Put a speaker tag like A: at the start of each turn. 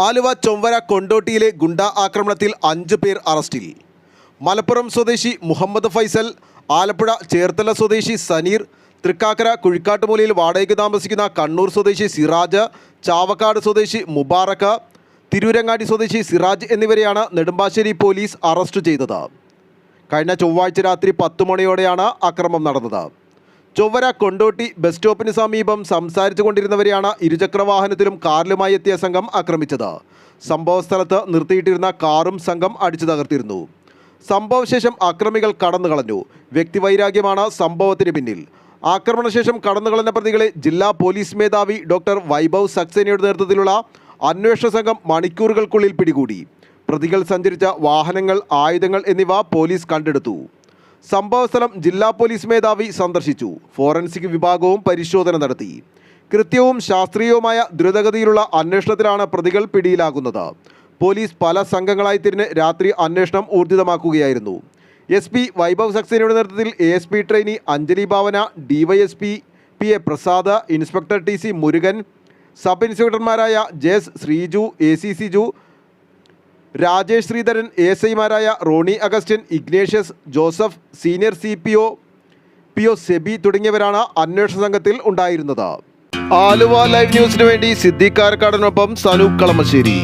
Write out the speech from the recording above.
A: ആലുവ ചൊവ്വര കൊണ്ടോട്ടിയിലെ ഗുണ്ട ആക്രമണത്തിൽ 5 പേർ അറസ്റ്റിൽ. മലപ്പുറം സ്വദേശി മുഹമ്മദ് ഫൈസൽ, ആലപ്പുഴ ചേർത്തല സ്വദേശി സനീർ, തൃക്കാക്കര കുഴിക്കാട്ടുമൂലയിൽ വാടകയ്ക്ക് താമസിക്കുന്ന കണ്ണൂർ സ്വദേശി സിറാജ്, ചാവക്കാട് സ്വദേശി മുബാറക്ക്, തിരൂരങ്ങാടി സ്വദേശി സിറാജ് എന്നിവരെയാണ് നെടുമ്പാശ്ശേരി പോലീസ് അറസ്റ്റ് ചെയ്തത്. കഴിഞ്ഞ ചൊവ്വാഴ്ച രാത്രി 10 മണിയോടെയാണ് അക്രമം നടന്നത്. ചൊവ്വര കൊണ്ടോട്ടി ബസ് സ്റ്റോപ്പിന് സമീപം സംസാരിച്ചു കൊണ്ടിരുന്നവരെയാണ് ഇരുചക്രവാഹനത്തിലും കാറിലുമായി എത്തിയ സംഘം ആക്രമിച്ചത്. സംഭവസ്ഥലത്ത് നിർത്തിയിട്ടിരുന്ന കാറും സംഘം അടിച്ചു തകർത്തിരുന്നു. സംഭവശേഷം അക്രമികൾ കടന്നുകളഞ്ഞു. വ്യക്തിവൈരാഗ്യമാണ് സംഭവത്തിന് പിന്നിൽ. ആക്രമണശേഷം കടന്നുകളഞ്ഞ പ്രതികളെ ജില്ലാ പോലീസ് മേധാവി ഡോക്ടർ വൈഭവ് സക്സേനയുടെ നേതൃത്വത്തിലുള്ള അന്വേഷണ സംഘം മണിക്കൂറുകൾക്കുള്ളിൽ പിടികൂടി. പ്രതികൾ സഞ്ചരിച്ച വാഹനങ്ങൾ, ആയുധങ്ങൾ എന്നിവ പോലീസ് കണ്ടെടുത്തു. സംഭവസ്ഥലം ജില്ലാ പോലീസ് മേധാവി സന്ദർശിച്ചു. ഫോറൻസിക് വിഭാഗവും പരിശോധന നടത്തി. കൃത്യവും ശാസ്ത്രീയവുമായ ദ്രുതഗതിയിലുള്ള അന്വേഷണത്തിലാണ് പ്രതികൾ പിടിയിലാകുന്നത്. പോലീസ് പല സംഘങ്ങളായി തിരിഞ്ഞ് രാത്രി അന്വേഷണം ഊർജിതമാക്കുകയായിരുന്നു. SP വൈഭവ് സക്സേനയുടെ നേതൃത്വത്തിൽ ASP trainee Anjali Bhavana, DYSP PA Prasad, inspector TC Murugan, sub ഇൻസ്പെക്ടർമാരായ JS ശ്രീജു, AC സിജു, രാജേഷ് ശ്രീധരൻ, ASIമാരായ റോണി അഗസ്റ്റിൻ, ഇഗ്നേഷ്യസ് ജോസഫ്, സീനിയർ PO സെബി തുടങ്ങിയവരാണ് അന്വേഷണ സംഘത്തിൽ ഉണ്ടായിരുന്നത്. ആലുവ ലൈവ് ന്യൂസിനു വേണ്ടി സിദ്ദീഖ് കാരക്കാടിനൊപ്പം സനൂപ് കളമശ്ശേരി.